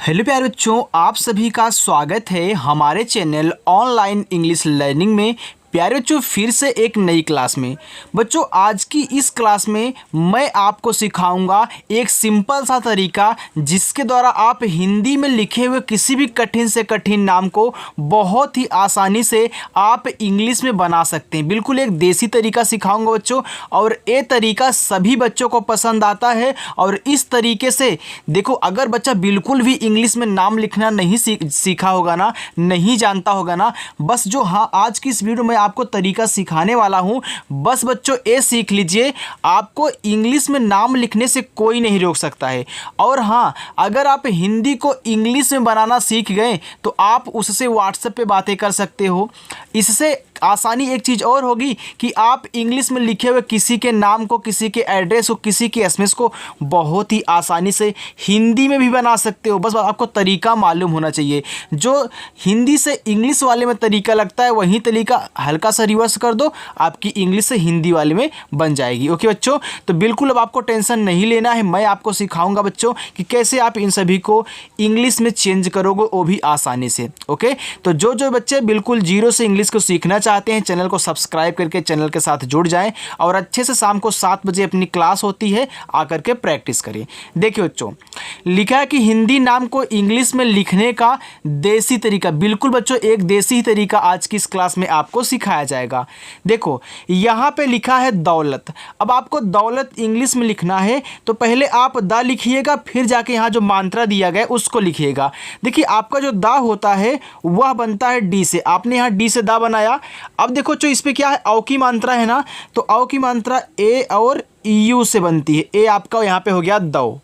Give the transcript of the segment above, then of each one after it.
Hello प्यारे बच्चों, आप सभी का स्वागत है हमारे चैनल ऑनलाइन इंग्लिश लर्निंग में। प्यारे बच्चों, फिर से एक नई क्लास में। बच्चों, आज की इस क्लास में मैं आपको सिखाऊंगा एक सिंपल सा तरीका जिसके द्वारा आप हिंदी में लिखे हुए किसी भी कठिन से कठिन नाम को बहुत ही आसानी से आप इंग्लिश में बना सकते हैं। बिल्कुल एक देसी तरीका सिखाऊंगा बच्चों, और ये तरीका सभी बच्चों को पसंद आता है। और इस तरीके से देखो, अगर बच्चा बिल्कुल भी इंग्लिश में नाम लिखना नहीं सीखा होगा ना, नहीं जानता होगा ना, बस जो आज की इस वीडियो में आपको तरीका सिखाने वाला हूं, बस बच्चों ये सीख लीजिए, आपको इंग्लिश में नाम लिखने से कोई नहीं रोक सकता है। और हाँ, अगर आप हिंदी को इंग्लिश में बनाना सीख गए तो आप उससे व्हाट्सएप पे बातें कर सकते हो। इससे आसानी एक चीज़ और होगी कि आप इंग्लिश में लिखे हुए किसी के नाम को, किसी के एड्रेस को, किसी के एसएमएस को बहुत ही आसानी से हिंदी में भी बना सकते हो। बस आपको तरीका मालूम होना चाहिए। जो हिंदी से इंग्लिश वाले में तरीका लगता है, वही तरीका हल्का सा रिवर्स कर दो, आपकी इंग्लिश से हिंदी वाले में बन जाएगी। ओके बच्चों, तो बिल्कुल अब आपको टेंशन नहीं लेना है। मैं आपको सिखाऊंगा बच्चों कि कैसे आप इन सभी को इंग्लिश में चेंज करोगे, वो भी आसानी से। ओके, तो जो बच्चे बिल्कुल जीरो से इंग्लिश को सीखना चाहते हैं, चैनल को सब्सक्राइब करके चैनल के साथ जुड़ जाएं और अच्छे से शाम को 7 बजे अपनी क्लास होती है, आकर के प्रैक्टिस करें। देखिए बच्चों, लिखा है कि हिंदी नाम को इंग्लिश में लिखने का देसी तरीका। बिल्कुल बच्चों, एक देसी तरीका आज की इस क्लास में आपको सिखाया जाएगा। देखो, यहाँ पे लिखा है दौलत। अब आपको दौलत इंग्लिश में लिखना है तो पहले आप द लिखिएगा, फिर जाके यहाँ जो मात्रा दिया गया उसको लिखिएगा। देखिए, आपका जो द होता है वह बनता है डी से। आपने यहाँ डी से द बनाया। अब देखो जो इस पे क्या है, औ की मात्रा है ना, तो औ की मात्रा ए और यू से बनती है। ए आपका यहाँ पे हो गया दो।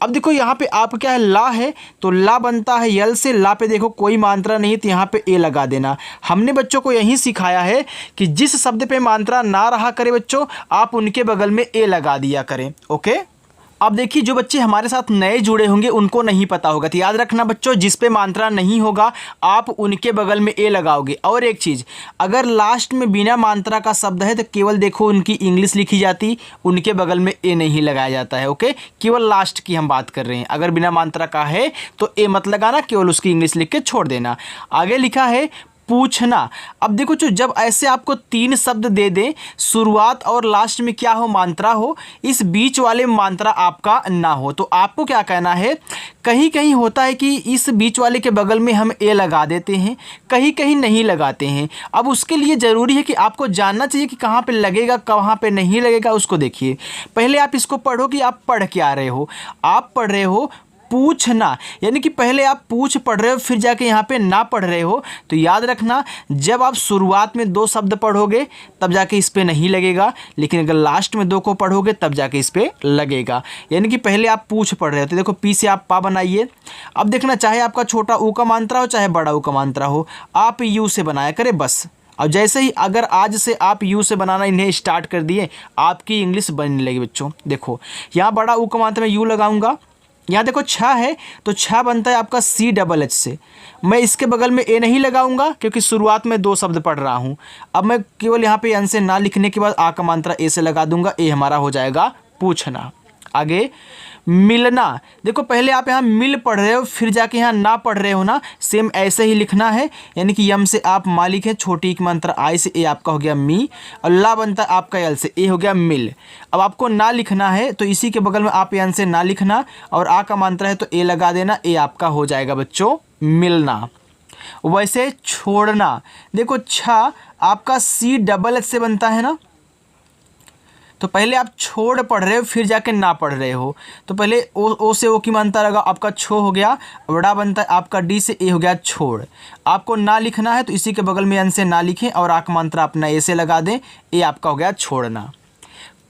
अब देखो यहाँ पे आप क्या है, ला है, तो ला बनता है यल से। ला पे देखो कोई मात्रा नहीं, तो यहाँ पे ए लगा देना। हमने बच्चों को यही सिखाया है कि जिस शब्द पे मात्रा ना रहा करे बच्चों, आप उनके बगल में ए लगा दिया करें। ओके, अब देखिए, जो बच्चे हमारे साथ नए जुड़े होंगे उनको नहीं पता होगा, तो याद रखना बच्चों, जिस पे मात्रा नहीं होगा आप उनके बगल में ए लगाओगे। और एक चीज़, अगर लास्ट में बिना मात्रा का शब्द है तो केवल देखो उनकी इंग्लिश लिखी जाती, उनके बगल में ए नहीं लगाया जाता है। ओके, केवल लास्ट की हम बात कर रहे हैं। अगर बिना मात्रा का है तो ए मत लगाना, केवल उसकी इंग्लिश लिख के छोड़ देना। आगे लिखा है पूछना। अब देखो, जब ऐसे आपको 3 शब्द दे दें, शुरुआत और लास्ट में क्या हो, मात्रा हो, इस बीच वाले में मात्रा आपका ना हो, तो आपको क्या कहना है। कहीं कहीं होता है कि इस बीच वाले के बगल में हम ए लगा देते हैं, कहीं कहीं नहीं लगाते हैं। अब उसके लिए ज़रूरी है कि आपको जानना चाहिए कि कहाँ पे लगेगा, कहाँ पे नहीं लगेगा, उसको देखिए। पहले आप इसको पढ़ो कि आप पढ़ के आ रहे हो। आप पढ़ रहे हो पूछना, यानी कि पहले आप पूछ पढ़ रहे हो, फिर जाके यहाँ पे ना पढ़ रहे हो। तो याद रखना, जब आप शुरुआत में 2 शब्द पढ़ोगे तब जाके इस पे नहीं लगेगा, लेकिन अगर लास्ट में 2 को पढ़ोगे तब जाके इस पे लगेगा। यानी कि पहले आप पूछ पढ़ रहे हो, तो देखो पी से आप पा बनाइए। अब देखना, चाहे आपका छोटा ऊ का मात्रा हो चाहे बड़ा ऊ का मात्रा हो, आप यू से बनाया करें बस। और जैसे ही अगर आज से आप यू से बनाना इन्हें स्टार्ट कर दिए, आपकी इंग्लिश बनने लगी बच्चों। देखो, यहाँ बड़ा ऊ का मात्रा में यू लगाऊंगा। यहाँ देखो 6 है, तो 6 बनता है आपका CHH से। मैं इसके बगल में ए नहीं लगाऊंगा क्योंकि शुरुआत में 2 शब्द पढ़ रहा हूँ। अब मैं केवल यहाँ पे एन से ना लिखने के बाद आ का मात्रा ए से लगा दूंगा। ए हमारा हो जाएगा पूछना। आगे मिलना। देखो, पहले आप यहाँ मिल पढ़ रहे हो, फिर जाके यहाँ ना पढ़ रहे हो ना, सेम ऐसे ही लिखना है। यानी कि यम से आप मा लिखें, छोटी की मात्रा आई से, ए आपका हो गया मी, और ला बनता है आपका यल से, ए हो गया मिल। अब आपको ना लिखना है तो इसी के बगल में आप यन से ना लिखना, और आ का मात्रा है तो ए लगा देना। ए आपका हो जाएगा बच्चों मिलना। वैसे छोड़ना, देखो छा आपका CHH से बनता है ना, तो पहले आप छोड़ पढ़ रहे हो, फिर जाके ना पढ़ रहे हो, तो पहले ओ से ओ की मात्रा लगा, आपका छो हो गया। बड़ा बनता है आपका डी से, ए हो गया छोड़। आपको ना लिखना है तो इसी के बगल में एन से ना लिखें और आक मात्रा अपना ए से लगा दें। ए आपका हो गया छोड़ना।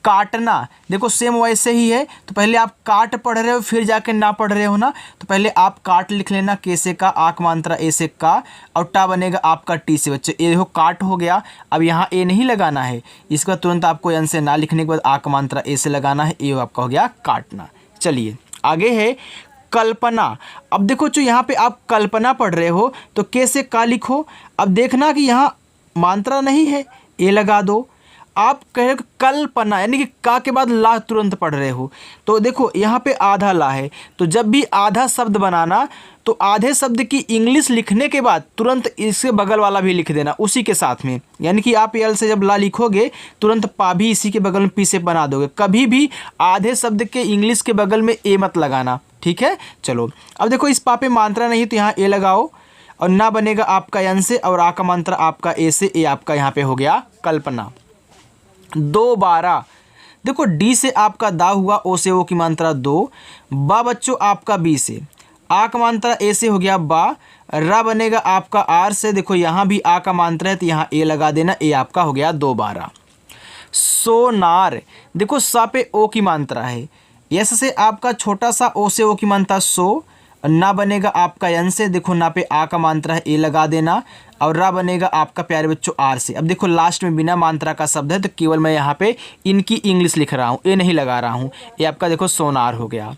काटना, देखो सेम वैसे ही है, तो पहले आप काट पढ़ रहे हो, फिर जाके ना पढ़ रहे हो ना, तो पहले आप काट लिख लेना, के से का, आक मात्रा ए से का, और टा बनेगा आपका टी से बच्चे। ए देखो काट हो गया। अब यहाँ ए नहीं लगाना है, इसके बाद तुरंत आपको एन से ना लिखने के बाद आक मात्रा ए से लगाना है। ए आपका हो गया काटना। चलिए आगे है कल्पना। अब देखो, जो यहाँ पे आप कल्पना पढ़ रहे हो तो के से का लिखो। अब देखना कि यहाँ मात्रा नहीं है, ए लगा दो। आप कहे कल्पना, यानी कि का के बाद ला तुरंत पढ़ रहे हो, तो देखो यहाँ पे आधा ला है, तो जब भी आधा शब्द बनाना तो आधे शब्द की इंग्लिश लिखने के बाद तुरंत इसके बगल वाला भी लिख देना उसी के साथ में। यानी कि आप यल से जब ला लिखोगे तुरंत पा भी इसी के बगल में पी से बना दोगे। कभी भी आधे शब्द के इंग्लिश के बगल में ए मत लगाना, ठीक है। चलो अब देखो इस पा पे मात्रा नहीं तो यहाँ ए लगाओ और ना बनेगा आपका यन से और आ का मात्रा आपका ए से, ए आपका यहाँ पे हो गया कल्पना। 2 देखो डी से आपका दा हुआ, ओ से ओ की मात्रा 2, बा बच्चों आपका बी से, आ का मात्रा ए से हो गया बा, रा बनेगा आपका आर से, देखो यहाँ भी आ का मात्रा है तो यहाँ ए लगा देना, ए आपका हो गया 2 सोनार, देखो सा पे ओ की मात्रा है, यस से आपका छोटा सा ओ से ओ की मात्रा सो, ना बनेगा आपका यन से, देखो ना पे आ का मात्रा है ए लगा देना, और रा बनेगा आपका प्यारे बच्चों आर से। अब देखो लास्ट में बिना मात्रा का शब्द है तो केवल मैं यहाँ पे इनकी इंग्लिश लिख रहा हूँ, ए नहीं लगा रहा हूँ, ये आपका देखो सोनार हो गया।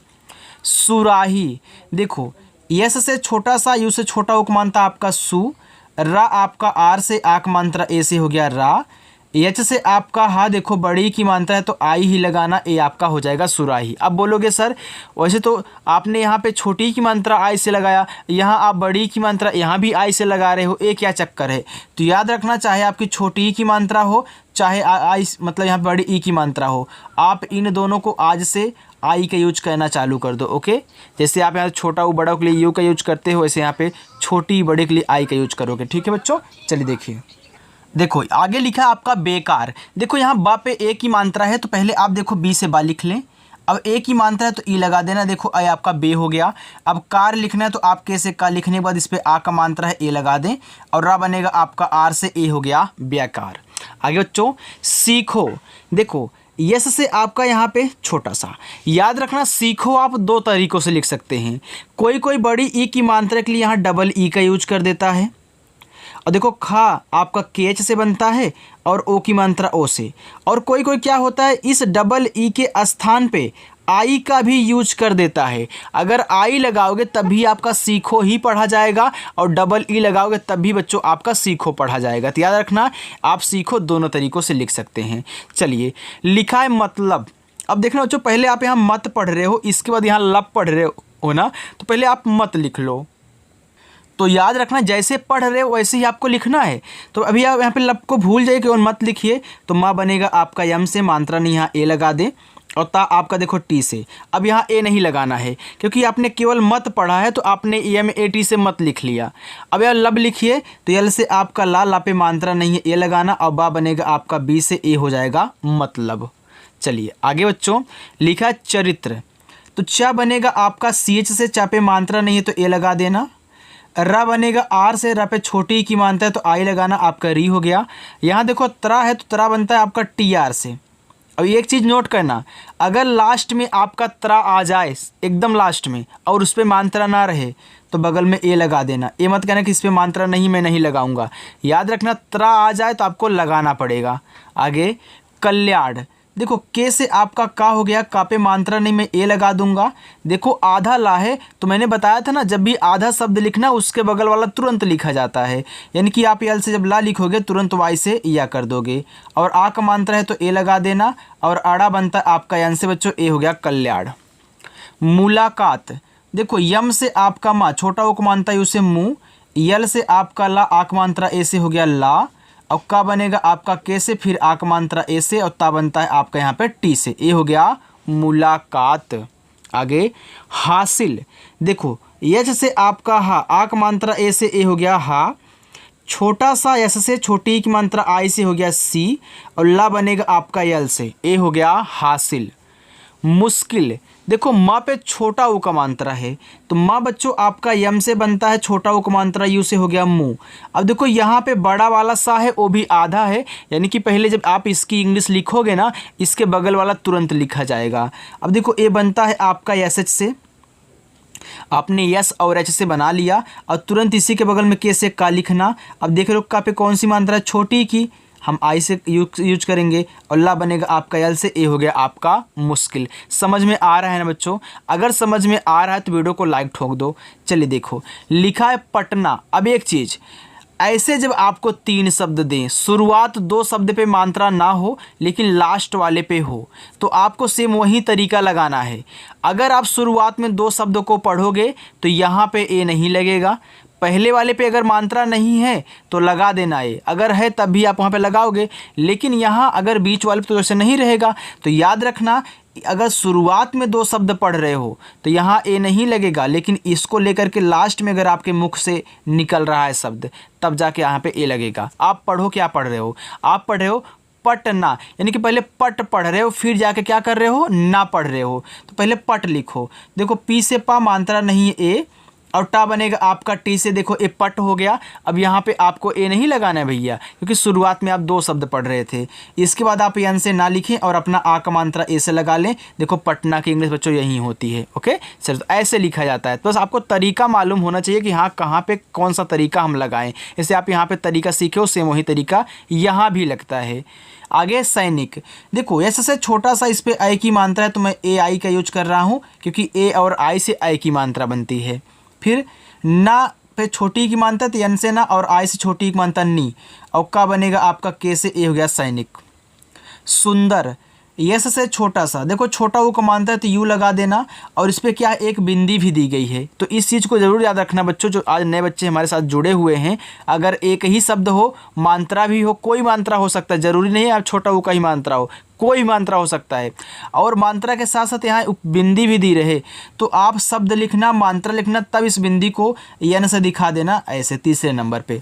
सुराही, देखो यस से छोटा सा, यू से छोटा उक मात्रा आपका सु, रा आपका आर से, आक मात्रा ए से हो गया रा, एच से आपका हा, देखो बड़ी की मात्रा है तो आई ही लगाना, ए आपका हो जाएगा सुराही। अब बोलोगे सर वैसे तो आपने यहाँ पे छोटी की मात्रा आई से लगाया, यहाँ आप बड़ी की मात्रा यहाँ भी आई से लगा रहे हो, ए क्या चक्कर है। तो याद रखना चाहे आपकी छोटी की मात्रा हो चाहे आई मतलब यहाँ पे बड़ी ई की मात्रा हो, आप इन दोनों को आज से आई का यूज करना चालू कर दो। ओके, जैसे आप यहाँ छोटा उ बड़ा के लिए यू का यूज करते हो वैसे यहाँ पे छोटी बड़े के लिए आई का यूज करोगे, ठीक है बच्चों। चलिए देखिए, देखो आगे लिखा है आपका बेकार, देखो यहाँ बा पे ए की मात्रा है तो पहले आप देखो बी से बा लिख लें, अब ए की मात्रा है तो ई लगा देना, देखो ए आपका बे हो गया। अब कार लिखना है तो आप के से का लिखने के बाद इस पे आ का मात्रा है ए लगा दें, और रा बनेगा आपका आर से, ए हो गया बेकार। आगे बच्चों सीखो, देखो यस से आपका यहाँ पे छोटा सा, याद रखना सीखो आप 2 तरीक़ों से लिख सकते हैं। कोई कोई बड़ी ई की मात्रा के लिए यहाँ डबल ई का यूज कर देता है, और देखो खा आपका केच से बनता है और ओ की मात्रा ओ से, और कोई कोई क्या होता है इस डबल ई के स्थान पे आई का भी यूज कर देता है। अगर आई लगाओगे तभी आपका सीखो ही पढ़ा जाएगा, और डबल ई लगाओगे तभी बच्चों आपका सीखो पढ़ा जाएगा। तो याद रखना आप सीखो दोनों तरीक़ों से लिख सकते हैं। चलिए लिखा है मतलब, अब देखना बच्चों पहले आप यहाँ मत पढ़ रहे हो, इसके बाद यहाँ लब पढ़ रहे हो ना, तो पहले आप मत लिख लो। तो याद रखना जैसे पढ़ रहे हो वैसे ही आपको लिखना है। तो अभी आप यहाँ पे लब को भूल जाइए और मत लिखिए, तो माँ बनेगा आपका यम से, मात्रा नहीं यहाँ ए लगा दे, और ता आपका देखो टी से। अब यहाँ ए नहीं लगाना है क्योंकि आपने केवल मत पढ़ा है तो आपने एम ए टी से मत लिख लिया। अब यहाँ लब लिखिए तो यल से आपका ला पे मात्रा नहीं है ए लगाना, और बा बनेगा आपका बी से, ए हो जाएगा मतलब। चलिए आगे बच्चों लिखा चरित्र, तो चा बनेगा आपका सी एच से, चा पे मात्रा नहीं है तो ए लगा देना, रा बनेगा आर से, रा पे छोटी की मानता है तो आई लगाना, आपका री हो गया। यहाँ देखो त्रा है तो त्रा बनता है आपका टी आर से। अब एक चीज़ नोट करना, अगर लास्ट में आपका त्रा आ जाए एकदम लास्ट में और उस पर मात्रा ना रहे तो बगल में ए लगा देना। ए मत कहना कि इस पर मात्रा नहीं मैं नहीं लगाऊंगा, याद रखना त्रा आ जाए तो आपको लगाना पड़ेगा। आगे कल्याण, देखो के से आपका का हो गया, का पे मात्रा नहीं मैं ए लगा दूंगा। देखो आधा ला है तो मैंने बताया था ना जब भी आधा शब्द लिखना उसके बगल वाला तुरंत लिखा जाता है, यानी कि आप यल से जब ला लिखोगे तुरंत वाई से या कर दोगे, और आ का मात्रा है तो ए लगा देना, और आड़ा बनता है आपका यन से बच्चों, ए हो गया कल्याण। मुलाकात, देखो यम से आपका माँ, छोटा उक मानता है उसे मुँह, यल से आपका ला, आक मात्रा ए से हो गया ला, और का बनेगा आपका के से, फिर आक मात्रा ए से, और ता बनता है आपका यहाँ पे टी से, ए हो गया मुलाकात। आगे हासिल, देखो यच से आपका हा, आक मात्रा ए से, ए हो गया हा, छोटा सा यस से, छोटी की मात्रा आई से हो गया सी, और ला बनेगा आपका यल से, ए हो गया हासिल। मुश्किल, देखो माँ पे छोटा ऊ का मात्रा है तो माँ बच्चों आपका यम से बनता है, छोटा ऊ का मात्रा यू से हो गया मुँह। अब देखो यहाँ पे बड़ा वाला सा है वो भी आधा है, यानी कि पहले जब आप इसकी इंग्लिश लिखोगे ना इसके बगल वाला तुरंत लिखा जाएगा। अब देखो ए बनता है आपका एस एच से, आपने यस और एच से बना लिया और तुरंत इसी के बगल में के से का लिखना। अब देख लो का पे कौन सी मात्रा है, छोटी की, हम आई से यूज करेंगे, और ला बनेगा आपका यल से, ए हो गया आपका मुश्किल। समझ में आ रहा है ना बच्चों? अगर समझ में आ रहा है तो वीडियो को लाइक ठोक दो। चलिए देखो लिखा है पटना। अब एक चीज़, ऐसे जब आपको 3 शब्द दें, शुरुआत 2 शब्द पे मात्रा ना हो लेकिन लास्ट वाले पे हो, तो आपको सेम वही तरीका लगाना है। अगर आप शुरुआत में 2 शब्दों को पढ़ोगे तो यहाँ पे ए नहीं लगेगा। पहले वाले पे अगर मात्रा नहीं है तो लगा देना ए, अगर है तब भी आप वहाँ पे लगाओगे। लेकिन यहाँ अगर बीच वाले पे तो जैसे नहीं रहेगा, तो याद रखना अगर शुरुआत में 2 शब्द पढ़ रहे हो तो यहाँ ए नहीं लगेगा, लेकिन इसको लेकर के लास्ट में अगर आपके मुख से निकल रहा है शब्द तब जाके यहाँ पे ए लगेगा। आप पढ़ो, क्या पढ़ रहे हो? आप पढ़ रहे हो पटना, यानी कि पहले पट पढ़ रहे हो, फिर जाके क्या कर रहे हो? ना पढ़ रहे हो। तो पहले पट लिखो। देखो पी से पा मात्रा नहीं है ए, और टा बनेगा आपका टी से, देखो ए पट हो गया। अब यहाँ पे आपको ए नहीं लगाना है भैया, क्योंकि शुरुआत में आप 2 शब्द पढ़ रहे थे। इसके बाद आप यन से ना लिखें और अपना आ का मात्रा ए से लगा लें। देखो पटना की इंग्लिश बच्चों यही होती है। ओके सर, तो ऐसे लिखा जाता है। तो बस आपको तरीका मालूम होना चाहिए कि हाँ कहाँ पे कौन सा तरीका हम लगाएं। जैसे आप यहाँ पे तरीका सीखे हो, सेम वही तरीका यहाँ भी लगता है। आगे सैनिक, देखो ऐसे छोटा सा इस पर आई की मात्रा है तो मैं ए आई का यूज कर रहा हूँ, क्योंकि ए और आई से आई की मात्रा बनती है। फिर ना पे छोटी की मात्रा तो यन से ना, और आई से छोटी की मात्रा नी, और का बनेगा आपका के से ए हो गया सैनिक। सुंदर, यस से छोटा सा, देखो छोटा वो का मात्रा है तो यू लगा देना, और इस पर क्या है एक बिंदी भी दी गई है। तो इस चीज़ को ज़रूर याद रखना बच्चों, जो आज नए बच्चे हमारे साथ जुड़े हुए हैं। अगर एक ही शब्द हो, मात्रा भी हो, कोई मात्रा हो सकता है, ज़रूरी नहीं है आप छोटा वो का ही मात्रा हो, कोई मात्रा हो सकता है। और मात्रा के साथ साथ यहाँ बिंदी भी दी रहे, तो आप शब्द लिखना, मात्रा लिखना, तब इस बिंदी को यन से दिखा देना, ऐसे तीसरे नंबर पे।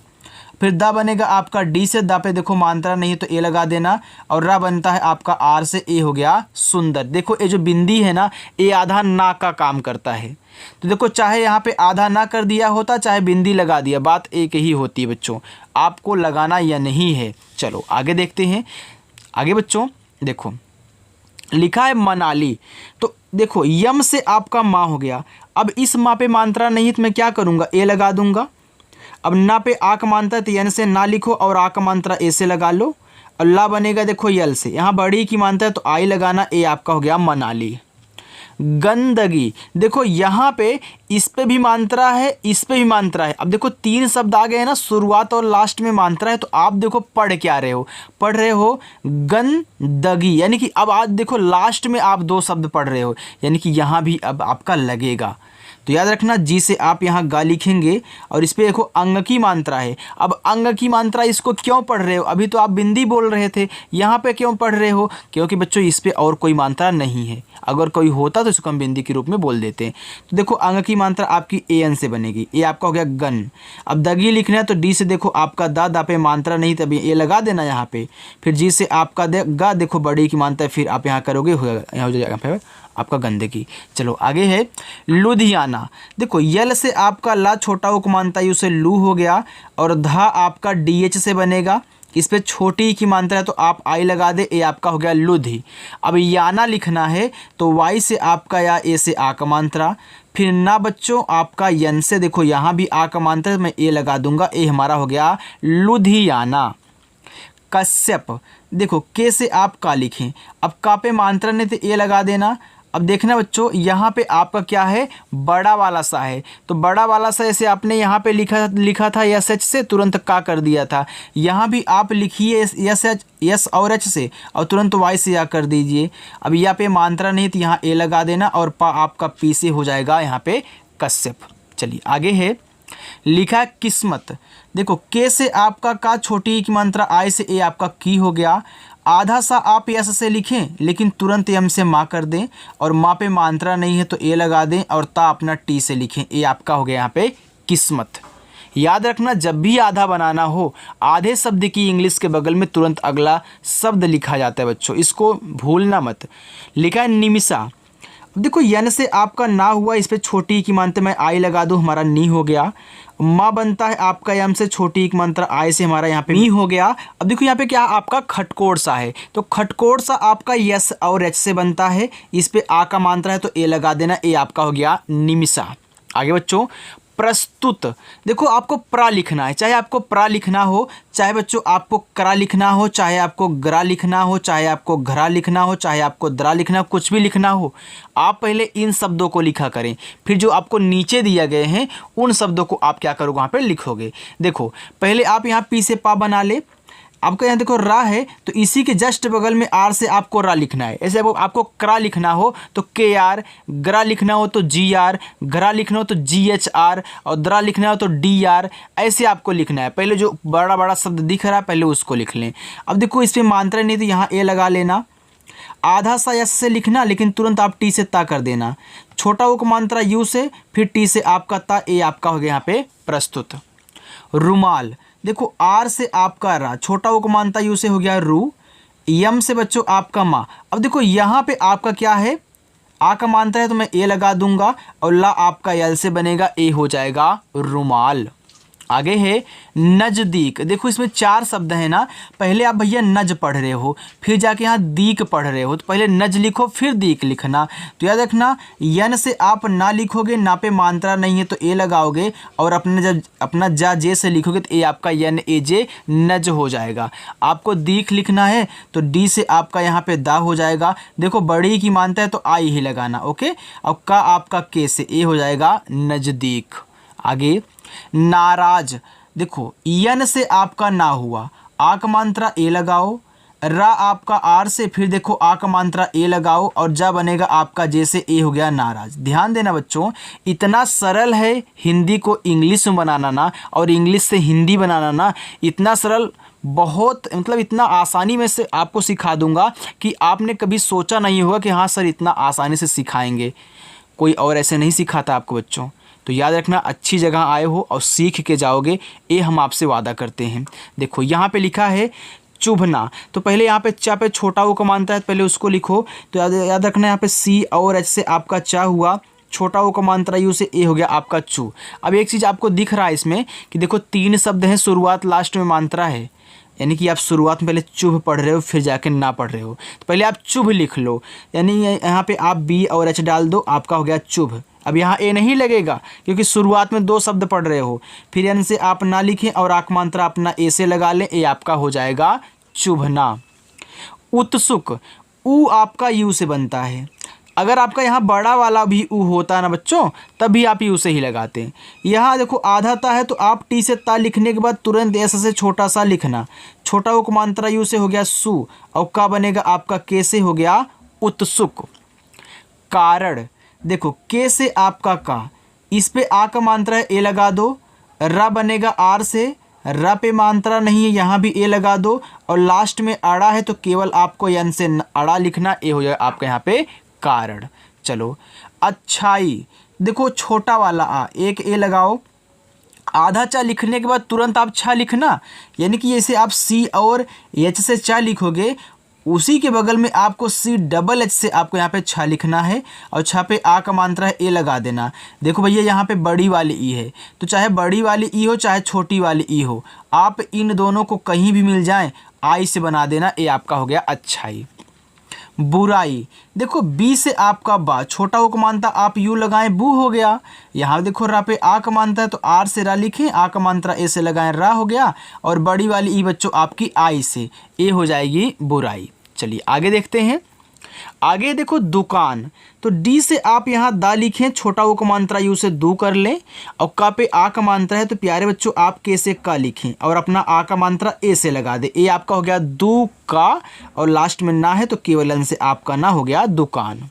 फिर दा बनेगा आपका डी से, दा पे देखो मात्रा नहीं है तो ए लगा देना, और रा बनता है आपका आर से, ए हो गया सुंदर। देखो ये जो बिंदी है ना, ए आधा ना का काम करता है। तो देखो चाहे यहाँ पे आधा ना कर दिया होता, चाहे बिंदी लगा दिया, बात एक ही होती है बच्चों, आपको लगाना या नहीं है। चलो आगे देखते हैं। आगे बच्चों देखो लिखा है मनाली, तो देखो यम से आपका माँ हो गया। अब इस माँ पे मात्रा नहीं है तो मैं क्या करूँगा? ए लगा दूंगा। अब ना पे आ का मात्रा तो यन से ना लिखो, और आ का मात्रा ए से लगा लो, और ला बनेगा देखो यल से। यहाँ बड़ी की मात्रा है तो आई लगाना, ए आपका हो गया मनाली। गंदगी, देखो यहाँ पे इस पे भी मात्रा है, इस पे भी मात्रा है। अब देखो 3 शब्द आ गए हैं ना, शुरुआत और लास्ट में मात्रा है, तो आप देखो पढ़ क्या रहे हो? पढ़ रहे हो गंदगी, यानी कि अब आज देखो लास्ट में आप 2 शब्द पढ़ रहे हो, यानी कि यहाँ भी अब आपका लगेगा। तो याद रखना जी से आप यहाँ गा लिखेंगे, और इस पे देखो अंग की मात्रा है। अब अंग की मात्रा इसको क्यों पढ़ रहे हो? अभी तो आप बिंदी बोल रहे थे, यहाँ पे क्यों पढ़ रहे हो? क्योंकि बच्चों इस पे और कोई मात्रा नहीं है, अगर कोई होता तो इसको हम बिंदी के रूप में बोल देते हैं। तो देखो अंग की मात्रा आपकी ए एन से बनेगी, ए आपका हो गया गन। अब दगी लिखना है तो डी से देखो आपका दा, दा पे मात्रा नहीं तभी ए लगा देना यहाँ पे। फिर जी से आपका गा, देखो बड़ी की मात्रा, फिर आप यहाँ करोगे, यहाँ हो जाएगा पे आपका गंदगी। चलो आगे है लुधियाना, देखो यल से आपका ला छोटा वो मानता है, उसे लू हो गया, और धा आपका डी एच से बनेगा। इस पे छोटी की मात्रा है तो आप आई लगा दे, ए आपका हो गया लुधि। अब याना लिखना है तो वाई से आपका या ए से आ का मात्रा, फिर ना बच्चों आपका यन से, देखो यहाँ भी आ का मात्रा मैं ए लगा दूंगा, ए हमारा हो गया लुधियाना। कश्यप, देखो के से आप का लिखें, अब का पे मात्रा ने तो ए लगा देना। अब देखना बच्चों यहाँ पे आपका क्या है, बड़ा वाला सा है, तो बड़ा वाला सा ऐसे आपने यहाँ पे लिखा था यस एच से, तुरंत का कर दिया था। यहाँ भी आप लिखिए यस और एच से, और तुरंत वाई से या कर दीजिए। अब यहाँ पे मात्रा नहीं तो यहाँ ए लगा देना, और पा आपका पी से हो जाएगा यहाँ पे कश्यप। चलिए आगे है, लिखा है किस्मत, देखो के से आपका का छोटी की मात्रा, आई से ए आपका की हो गया। आधा सा आप यस से लिखें, लेकिन तुरंत एम से माँ कर दें, और माँ पे मात्रा नहीं है तो ए लगा दें, और ता अपना टी से लिखें, ए आपका हो गया यहाँ पे किस्मत। याद रखना जब भी आधा बनाना हो, आधे शब्द की इंग्लिश के बगल में तुरंत अगला शब्द लिखा जाता है बच्चों, इसको भूलना मत। लिखा है निमिषा, देखो यन से आपका ना हुआ, इस पर छोटी की मात्रा मैं आई लगा दूँ, हमारा नी हो गया। माँ बनता है आपका यम से, छोटी की मात्रा आई से, हमारा यहाँ पे मी हो गया। अब देखो यहाँ पे क्या आपका खटकोड़ सा है, तो खटकोड़ सा आपका यस और एच से बनता है, इस पे आ का मात्रा है तो ए लगा देना, ए आपका हो गया निमिषा। आगे बच्चों प्रस्तुत। देखो आपको प्रा लिखना है, चाहे आपको प्रा लिखना हो, चाहे बच्चों आपको करा लिखना हो, चाहे आपको ग्रा लिखना हो, चाहे आपको घरा लिखना हो, चाहे आपको द्रा लिखना हो, कुछ भी लिखना हो, आप पहले इन शब्दों को लिखा करें। फिर जो आपको नीचे दिया गए हैं उन शब्दों को आप क्या करोगे, वहाँ पे लिखोगे। देखो पहले आप यहाँ पी से पा बना ले। आपका यहाँ देखो रा है तो इसी के जस्ट बगल में आर से आपको रा लिखना है। ऐसे आपको क्रा लिखना हो तो के आर, ग्रा लिखना हो तो जी आर, घरा लिखना हो तो जी एच आर, और द्रा लिखना हो तो डी आर। ऐसे आपको लिखना है। पहले जो बड़ा बड़ा शब्द दिख रहा है पहले उसको लिख लें। अब देखो इस पर मात्रा नहीं तो यहाँ ए लगा लेना। आधा सा यस से लिखना, लेकिन तुरंत आप टी से ता कर देना। छोटा उक मात्रा यू से, फिर टी से आपका ता, ए आपका हो गया यहाँ पे प्रस्तुत। रुमाल, देखो आर से आपका रा, छोटा उक मानता यू से हो गया रू, यम से बच्चों आपका माँ। अब देखो यहाँ पे आपका क्या है, आ का मानता है तो मैं ए लगा दूंगा, और ला आपका यल से बनेगा, ए हो जाएगा रुमाल। आगे है नजदीक। देखो इसमें 4 शब्द है ना। पहले आप भैया नज पढ़ रहे हो, फिर जाके यहाँ दीक पढ़ रहे हो, तो पहले नज लिखो फिर दीक लिखना। तो याद रखना यन से आप ना लिखोगे, ना पे मात्रा नहीं है तो ए लगाओगे, और अपने जब अपना जा जे से लिखोगे तो ए आपका यन ए जे नज हो जाएगा। आपको दीक लिखना है तो डी से आपका यहाँ पे दा हो जाएगा। देखो बड़ी की मानता है तो आई ही लगाना, ओके। और का आपका के से ए हो जाएगा नजदीक। आगे नाराज, देखो यन से आपका ना हुआ, आ का मात्रा ए लगाओ, रा आपका आर से, फिर देखो आ का मात्रा ए लगाओ, और जा बनेगा आपका जैसे ए हो गया नाराज। ध्यान देना बच्चों, इतना सरल है हिंदी को इंग्लिश में बनाना ना, और इंग्लिश से हिंदी बनाना ना, इतना सरल, बहुत मतलब इतना आसानी में से आपको सिखा दूंगा कि आपने कभी सोचा नहीं होगा कि हाँ सर इतना आसानी से सिखाएंगे। कोई और ऐसे नहीं सिखाता आपको बच्चों। तो याद रखना अच्छी जगह आए हो और सीख के जाओगे, ये हम आपसे वादा करते हैं। देखो यहाँ पे लिखा है चुभना, तो पहले यहाँ पे चा पे छोटा वो कमानता है, पहले उसको लिखो। तो याद रखना यहाँ पे सी और एच से आपका चा हुआ, छोटा वो कमांतरा यू से ए हो गया आपका चू। अब एक चीज़ आपको दिख रहा है इसमें कि देखो 3 शब्द हैं, शुरुआत लास्ट में मात्रा है, यानी कि आप शुरुआत में पहले चुभ पढ़ रहे हो फिर जाके ना पढ़ रहे हो। तो पहले आप चुभ लिख लो, यानी यहाँ पे आप बी और एच डाल दो, आपका हो गया चुभ। अब यहाँ ए नहीं लगेगा क्योंकि शुरुआत में 2 शब्द पढ़ रहे हो। फिर यानी से आप ना लिखें और आक मात्रा अपना ए से लगा लें, ए आपका हो जाएगा चुभना। उत्सुक, ऊ आपका यू से बनता है। अगर आपका यहाँ बड़ा वाला भी ऊ होता है ना बच्चों, तब भी आप यू से ही लगाते हैं। यहाँ देखो आधा ता है तो आप टी से ता लिखने के बाद तुरंत ऐसा से छोटा सा लिखना। छोटा उपमांतरा यू से हो गया सु, और का बनेगा आपका के से हो गया उत्सुक। कारण, देखो के से आपका का, इस पे आ का मात्रा है ए लगा दो, रा बनेगा आर से, रा पे मात्रा नहीं है यहाँ भी ए लगा दो, और लास्ट में अड़ा है तो केवल आपको यन से अड़ा लिखना, ए हो जाएगा आपका यहाँ पे कारण। चलो अच्छाई, देखो छोटा वाला आ, एक ए लगाओ, आधा चा लिखने के बाद तुरंत आप छा लिखना, यानी कि जैसे आप सी और एच से चा लिखोगे उसी के बगल में आपको सी डबल एच से आपको यहाँ पे छा लिखना है, और छा पे आ का मात्रा है ए लगा देना। देखो भैया यहाँ पे बड़ी वाली ई है, तो चाहे बड़ी वाली ई हो चाहे छोटी वाली ई हो, आप इन दोनों को कहीं भी मिल जाएं आई से बना देना, ए आपका हो गया अच्छाई। बुराई, देखो बी से आपका बा, छोटा वो मानता आप यू लगाएं, बू हो गया। यहाँ देखो रा पे आ का मानता है तो आर से रा लिखें, आ का मात्रा ए से लगाएं, रा हो गया, और बड़ी वाली ई बच्चों आपकी आई से, ए हो जाएगी बुराई। चलिए आगे देखते हैं। आगे देखो दुकान, तो डी से आप यहाँ दा लिखें, छोटा वो कमांतरा यू से दू कर लें, और का पे आ का मात्रा है तो प्यारे बच्चों आप के से का लिखें, और अपना आ का मात्रा ए से लगा दे, ए आपका हो गया दू का, और लास्ट में ना है तो केवल से आपका ना हो गया दुकान।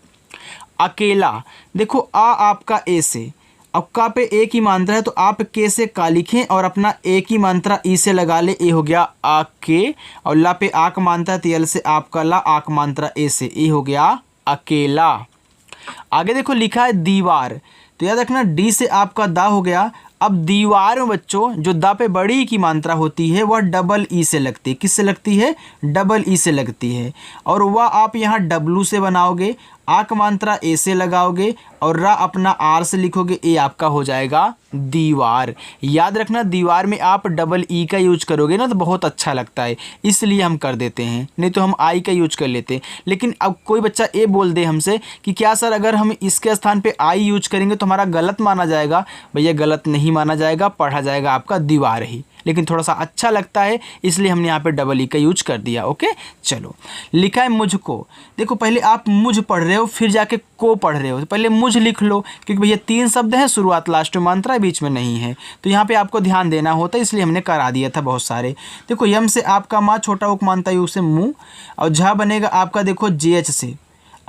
अकेला, देखो आ आपका ए से, अब का पे ए की मात्रा है तो आप के से का लिखें, और अपना ए की मात्रा ई से लगा ले, ए हो गया आ के, और ला पे आ का मात्रा तो यल से आपका ला, आ का मात्रा ए से, ए हो गया अकेला। आगे देखो लिखा है दीवार, तो याद रखना डी से आपका दा हो गया। अब दीवार में बच्चों जो दा पे बड़ी की मात्रा होती है वह डबल ई से लगती है, किससे लगती है, डबल ई से लगती है, और वह आप यहाँ डब्लू से बनाओगे, आ का मात्रा ए से लगाओगे और रा अपना आर से लिखोगे, ए आपका हो जाएगा दीवार। याद रखना दीवार में आप डबल ई का यूज करोगे ना तो बहुत अच्छा लगता है, इसलिए हम कर देते हैं, नहीं तो हम आई का यूज कर लेते। लेकिन अब कोई बच्चा ये बोल दे हमसे कि क्या सर अगर हम इसके स्थान पे आई यूज करेंगे तो हमारा गलत माना जाएगा। भैया गलत नहीं माना जाएगा, पढ़ा जाएगा आपका दीवार ही, लेकिन थोड़ा सा अच्छा लगता है इसलिए हमने यहाँ पे डबल ई का यूज कर दिया। ओके चलो, लिखा है मुझको। देखो पहले आप मुझ पढ़ रहे हो फिर जाके को पढ़ रहे हो, तो पहले मुझ लिख लो, क्योंकि भैया 3 शब्द हैं, शुरुआत लास्ट में मात्रा बीच में नहीं है, तो यहाँ पे आपको ध्यान देना होता है, इसलिए हमने करा दिया था बहुत सारे। देखो यम से आपका माँ, छोटा उपमानता यू से मुँह, और झा बनेगा आपका देखो JH से।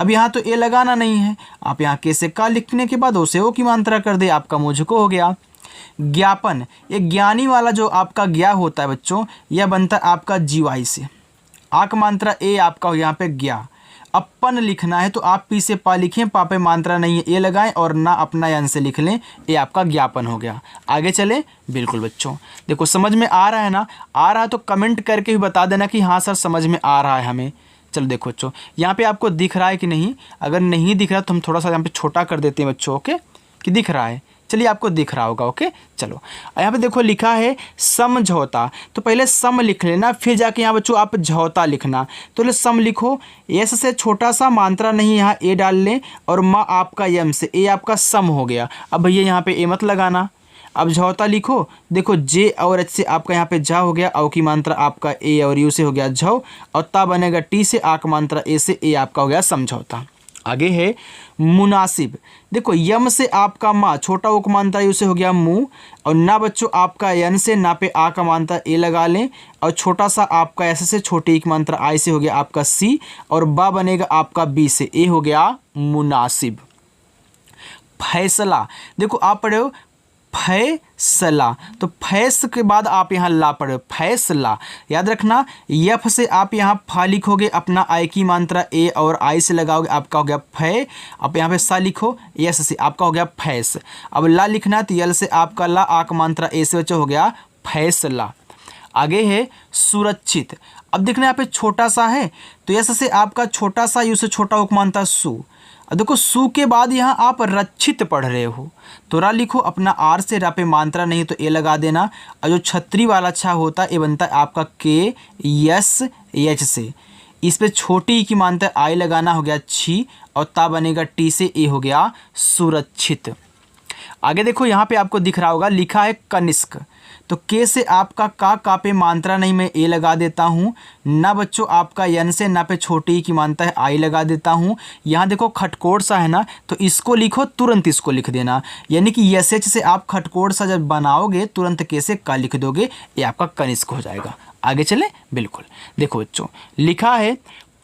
अब यहाँ तो ए लगाना नहीं है, आप यहाँ के से का लिखने के बाद उसे ओ की मात्रा कर दे, आपका मुझको हो गया। ज्ञापन, एक ज्ञानी वाला जो आपका ज्ञा होता है बच्चों, यह बनता है आपका जीवाई से। आक मात्रा ए आपका यहाँ पे ज्ञा। अपन लिखना है तो आप पी से पा लिखें, पा पे मात्रा नहीं है ए लगाएं, और ना अपना यन से लिख लें, ये आपका ज्ञापन हो गया। आगे चले। बिल्कुल बच्चों, देखो समझ में आ रहा है ना, आ रहा है तो कमेंट करके भी बता देना कि हाँ सर समझ में आ रहा है हमें। चलो देखो बच्चों, यहाँ पे आपको दिख रहा है कि नहीं, अगर नहीं दिख रहा तो हम थोड़ा सा यहाँ पे छोटा कर देते हैं बच्चों, ओके, कि दिख रहा है। चलिए आपको दिख रहा होगा। ओके चलो, यहाँ पे देखो लिखा है समझौता, तो पहले सम लिख लेना, फिर जाके यहाँ बच्चों आप झौता लिखना। तो पहले सम लिखो, एस से छोटा सा मात्रा नहीं, यहाँ ए डाल लें, और माँ आपका यम से, ए आपका सम हो गया। अब भैया यहाँ पे ए मत लगाना। अब झौता लिखो, देखो जे और एच से आपका यहाँ पे जा हो गया, औ की मात्रा आपका ए और यू से हो गया झौ, और ता बनेगा टी से, आ का मात्रा ए से, ए आपका हो गया समझौता। आगे है मुनासिब, देखो यम से आपका माँ, छोटा ओ का मात्रा यू से हो गया मुँह, और ना बच्चों आपका यन से, ना पे आ का मात्रा ए लगा लें, और छोटा सा आपका ऐसे से, छोटे ई की मात्रा आई से हो गया आपका सी, और बा बनेगा आपका बी से, ए हो गया मुनासिब। फैसला, देखो आप पढ़े हो फैसला, तो फैस के बाद आप यहाँ ला पढ़े, फैसला। याद रखना यफ से आप यहाँ फा लिखोगे, अपना आई की मात्रा ए और आई से लगाओगे, आपका हो गया फै। अब यहाँ पे सा लिखो, यस से आपका हो गया फैस। अब ला लिखना तो यल से आपका ला, आ का मात्रा ए से बच्चा हो गया फैसला। आगे है सुरक्षित। अब देखना यहाँ पे छोटा सा है, तो यस से आपका छोटा सा, यू से छोटा उपमानता सु। अब देखो सु के बाद यहाँ आप रक्षित पढ़ रहे हो, तो रा लिखो, अपना आर से, रा पे मात्रा नहीं तो ए लगा देना, और जो छतरी वाला छा होता है ये बनता है आपका के यस एच से, इस पे छोटी की मात्रा आई लगाना, हो गया छी, और ता बनेगा टी से, ए हो गया सुरक्षित। आगे देखो यहाँ पे आपको दिख रहा होगा लिखा है कनिष्क, तो के से आपका का पे मात्रा नहीं, मैं ए लगा देता हूँ, ना बच्चों आपका यन से, ना पे छोटी की मात्रा है आई लगा देता हूँ। यहाँ देखो खटकोड़ सा है ना, तो इसको लिखो, तुरंत इसको लिख देना, यानी कि यस एच से आप खटकोड़ सा जब बनाओगे तुरंत के से का लिख दोगे, ये आपका कनिष्क हो जाएगा। आगे चले। बिल्कुल, देखो बच्चों लिखा है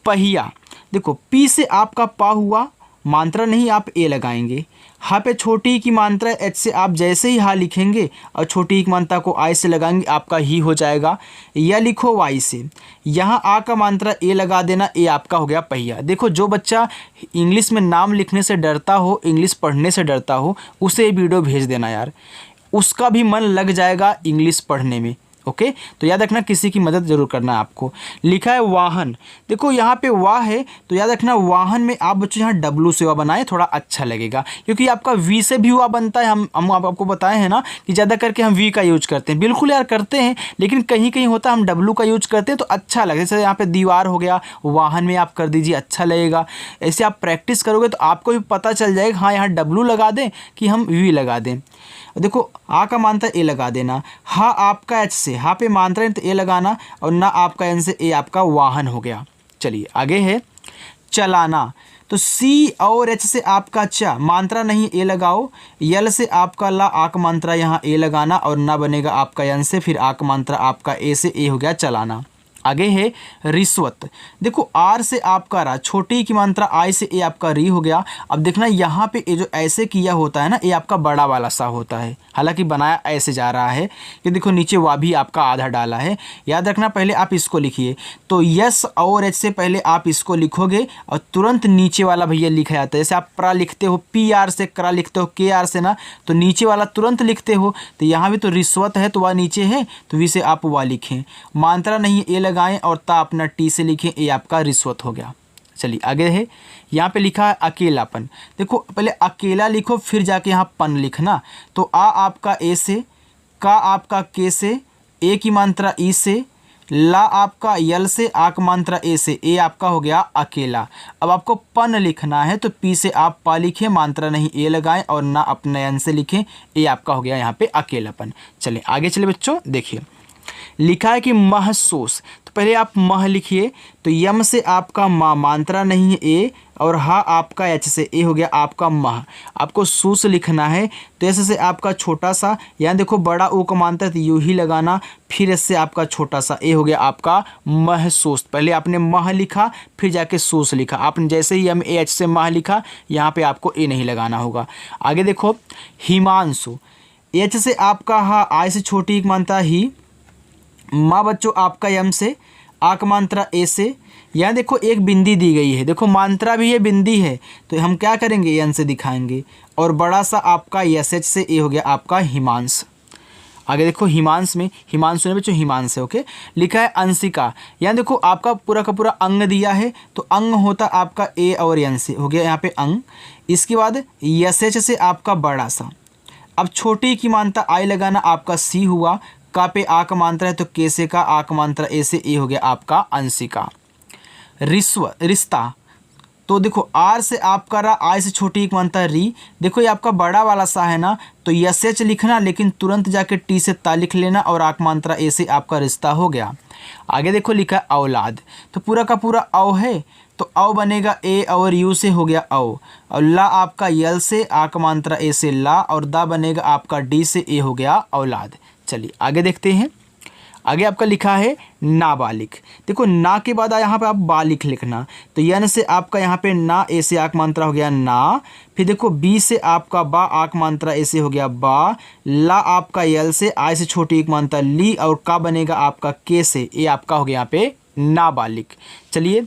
पहिया, देखो पी से आपका पा हुआ, मात्रा नहीं आप ए लगाएंगे, हा पे छोटी की मात्रा एच से आप जैसे ही हा लिखेंगे और छोटी की मात्रा को आई से लगाएंगे, आपका ही हो जाएगा। या लिखो वाई से, यहाँ आ का मात्रा ए लगा देना, ए आपका हो गया पहिया। देखो जो बच्चा इंग्लिश में नाम लिखने से डरता हो, इंग्लिश पढ़ने से डरता हो, उसे ये वीडियो भेज देना यार, उसका भी मन लग जाएगा इंग्लिश पढ़ने में। ओके तो याद रखना किसी की मदद जरूर करना है आपको। लिखा है वाहन, देखो यहाँ पे वाह है, तो याद रखना वाहन में आप बच्चों यहाँ डब्लू से वाह बनाए, थोड़ा अच्छा लगेगा, क्योंकि आपका वी से भी वाह बनता है। हम आपको बताए हैं ना कि ज़्यादा करके हम वी का यूज करते हैं, बिल्कुल यार करते हैं, लेकिन कहीं कहीं होता है हम डब्लू का यूज करते हैं तो अच्छा लगेगा। जैसे यहाँ पे दीवार हो गया, वाहन में आप कर दीजिए, अच्छा लगेगा। ऐसे आप प्रैक्टिस करोगे तो आपको भी पता चल जाएगा, हाँ यहाँ डब्लू लगा दें कि हम वी लगा दें। देखो आ का मात्रा ए लगा देना, हा आपका एच से, हा पे मात्रा तो ए लगाना, और ना आपका एन से, ए आपका वाहन हो गया। चलिए आगे है चलाना, तो सी और एच से आपका चा, मात्रा नहीं ए लगाओ, यल से आपका ला, आ का मात्रा यहाँ ए लगाना, और ना बनेगा आपका एन से, फिर आ का मात्रा आपका ए से, ए हो गया चलाना। आगे है रिश्वत, देखो आर से आपका रा, छोटी की मात्रा आई से, ए आपका री हो गया। अब देखना यहाँ पे ये जो ऐसे किया होता है ना, ये आपका बड़ा वाला सा होता है, हालांकि बनाया ऐसे जा रहा है कि देखो नीचे वा भी आपका आधा डाला है। याद रखना पहले आप इसको लिखिए, तो यस और एच से पहले आप इसको लिखोगे और तुरंत नीचे वाला भैया लिखा जाता है। जैसे आप प्रा लिखते हो, पी आर से करा लिखते हो, के आर से ना, तो नीचे वाला तुरंत लिखते हो। तो यहाँ भी तो रिश्वत है तो वह नीचे है, तो वी से आप वह लिखें, मात्रा नहीं ए लगाएं, और ता अपना टी से लिखें, ये आपका रिश्वत हो गया। चलिए आगे है, यहाँ पे लिखा है अकेलापन। देखो पहले अकेला लिखो फिर जाके यहाँ पन लिखना। तो आ आपका ए से, का आपका के से, ए की मात्रा ई से, ला आपका यल से, आ की मात्रा ए से, ए आपका हो गया अकेला। अब आपको पन लिखना है तो पी से आप पा लिखें, मात्रा नहीं ए लगाएं, और ना अपने यन से लिखें, ए आपका हो गया यहाँ पे अकेलापन। चलिए आगे चले बच्चों, देखिए लिखा है कि महसूस। तो पहले आप मह लिखिए, तो यम से आपका मा, मात्रा नहीं है ए, और हा आपका एच से, ए हो गया आपका मह। आपको सूस लिखना है, तो ऐसे से आपका छोटा सा, यहाँ देखो बड़ा ओ का मात्रा तो यूँ ही लगाना, फिर इससे आपका छोटा सा, ए हो गया आपका महसूस। पहले आपने मह लिखा फिर जाके सूस लिखा। आपने जैसे ही एम ए एच से मह लिखा, यहाँ पे आपको ए नहीं लगाना होगा। आगे देखो हिमांशु, एच से आपका हा, आई से छोटी एक मात्रा ही, माँ बच्चों आपका यम से, आ का मात्रा ए से, यहाँ देखो एक बिंदी दी गई है, देखो मात्रा भी है बिंदी है, तो हम क्या करेंगे यन से दिखाएंगे, और बड़ा सा आपका यस एच से, ए हो गया आपका हिमांश। आगे देखो हिमांश में, हिमांशु ने बच्चों हिमांश है, ओके। लिखा है अंशिका, यहाँ देखो आपका पूरा का पूरा अंग दिया है, तो अंग होता आपका ए और यन से, हो गया यहाँ पे अंग। इसके बाद यस एच से आपका बड़ा सा, अब छोटी की मात्रा आई लगाना, आपका सी हुआ, का पे आ का मात्रा है तो के से का, आ का मात्रा ए से, ए हो गया आपका अंशिका। रिश्ता, तो देखो आर से आपका रा, आई से छोटी एक मात्रा री, देखो ये आपका बड़ा वाला सा है ना, तो यस एच लिखना, लेकिन तुरंत जाके टी से ता लिख लेना, और आ का मात्रा ए से आपका रिश्ता हो गया। आगे देखो लिखा है औलाद, तो पूरा का पूरा औ है, तो औ बनेगा ए और यू से, हो गया औ, और ला आपका यल से, आ का मात्रा ए से ला, और दा बनेगा आपका डी से, ए हो गया औलाद। चलिए आगे देखते हैं। आगे आपका लिखा है नाबालिग, देखो ना के बाद यहाँ पे आप बालिक लिखना, तो यन से आपका यहाँ पे ना, ए से आक मात्रा हो गया ना, फिर देखो बी से आपका बा, आक मात्रा ए से हो गया बा, ला आपका यल से, आई से छोटी एक मात्रा ली, और का बनेगा आपका के से, ए आपका हो गया यहाँ पे नाबालिग। चलिए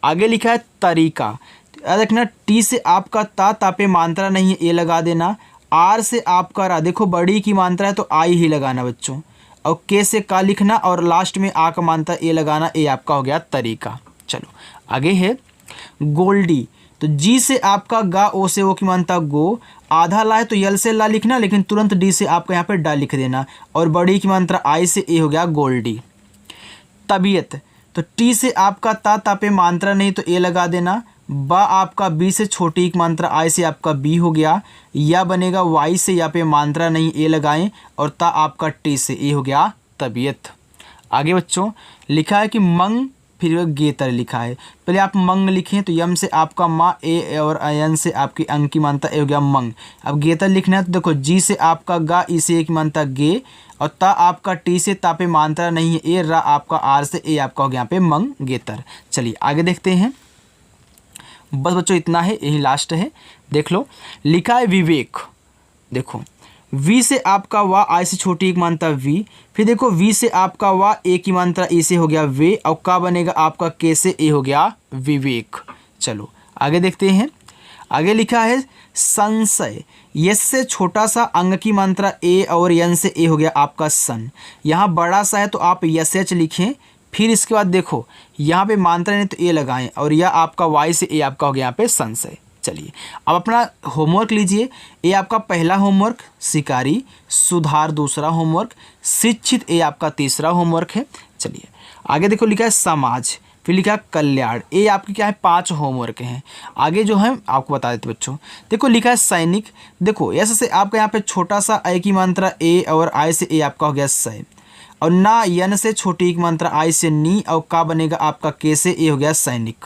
आगे लिखा है तरीका, याद रखना टी से आपका ता पे मात्रा नहीं है, ए लगा देना, आर से आपका रा, देखो बड़ी की मात्रा है तो आई ही लगाना बच्चों, और के से का लिखना, और लास्ट में आ का मात्रा ए लगाना, ए आपका हो गया तरीका। चलो आगे है गोल्डी, तो जी से आपका गा, ओ से ओ की मात्रा गो, आधा ला है तो यल से ला लिखना, लेकिन तुरंत डी से आपका यहाँ पे डा लिख देना, और बड़ी की मात्रा आई से, ए हो गया गोल्डी। तबीयत, तो टी से आपका ता पे मात्रा नहीं तो ए लगा देना, बा आपका बी से छोटी एक मात्रा, आई से आपका बी हो गया, या बनेगा वाई से, या पे मात्रा नहीं ए लगाएं, और ता आपका टी से, ए हो गया तबीयत। आगे बच्चों लिखा है कि मंग, फिर गेतर लिखा है, पहले आप मंग लिखें, तो यम से आपका माँ, ए और अयन से आपकी अंग की मात्रा ए हो गया मंग। अब गेतर लिखना है, तो देखो जी से आपका गा, ई से एक मात्रा गे, और ता आपका टी से ता पे मात्रा नहीं है ए, रा आपका आर से, ए आपका हो गया यहाँ पे मंग गेतर। चलिए आगे देखते हैं। बस बच्चों इतना है, यही लास्ट है। देख लो लिखा है विवेक, देखो वी से आपका वा, आई से छोटी एक मात्रा वी, फिर देखो वी से आपका वा, ए की मात्रा ए से हो गया वे, और का बनेगा आपका के से, ए हो गया विवेक। चलो आगे देखते हैं। आगे लिखा है संशय, यस से छोटा सा, अंग की मात्रा ए, और यन से, ए हो गया आपका सन। यहाँ बड़ा सा है तो आप यस एच लिखें, फिर इसके बाद देखो यहाँ पे मात्रा नहीं तो ए लगाएं, और यह आपका वाई से, ए आपका हो गया यहाँ पे संशय। चलिए अब अपना होमवर्क लीजिए। ए आपका पहला होमवर्क शिकारी, सुधार दूसरा होमवर्क, शिक्षित ए आपका तीसरा होमवर्क है। चलिए आगे देखो लिखा है समाज, फिर लिखा है कल्याण, ए आपके क्या है 5 होमवर्क हैं। आगे जो है आपको बता देते बच्चों, देखो लिखा है सैनिक, देखो ऐसे से आपका यहाँ पे छोटा सा ए की मात्रा ए, और आई से, ए आपका हो गया सै, और ना यन से छोटी एक मात्रा आई से नी, और का बनेगा आपका के से, ए हो गया सैनिक।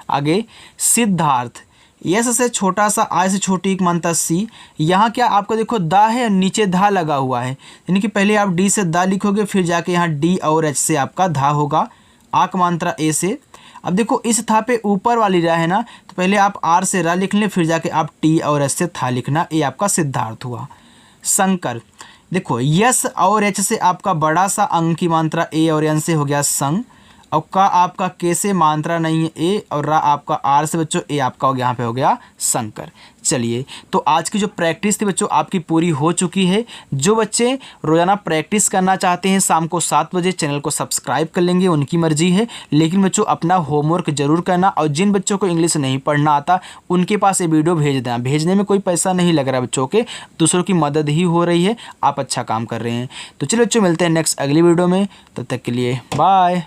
आगे सिद्धार्थ, यस से छोटा सा, आई से छोटी एक मात्रा सी, यहाँ क्या आपको देखो दा है, नीचे धा लगा हुआ है, यानी कि पहले आप डी से दा लिखोगे, फिर जाके यहाँ डी और एच से आपका धा होगा, आ का मात्रा ए से। अब देखो इस था पे ऊपर वाली रा है ना, तो पहले आप आर से रा लिख लें, फिर जाके आप टी और एच से था लिखना, ए आपका सिद्धार्थ हुआ। शंकर, देखो यस और एच से आपका बड़ा सा, अंग की मात्रा ए और एन से हो गया संग, और का आपका के से मात्रा नहीं है ए, और रा आपका आर से बच्चों, ए आपका हो गया यहाँ पे हो गया शंकर। चलिए, तो आज की जो प्रैक्टिस थी बच्चों आपकी पूरी हो चुकी है। जो बच्चे रोज़ाना प्रैक्टिस करना चाहते हैं शाम को 7 बजे चैनल को सब्सक्राइब कर लेंगे, उनकी मर्जी है। लेकिन बच्चों अपना होमवर्क जरूर करना, और जिन बच्चों को इंग्लिश नहीं पढ़ना आता उनके पास ये वीडियो भेज देना। भेजने में कोई पैसा नहीं लग रहा बच्चों के, दूसरों की मदद ही हो रही है, आप अच्छा काम कर रहे हैं। तो चलिए बच्चों मिलते हैं नेक्स्ट अगली वीडियो में, तब तक के लिए बाय।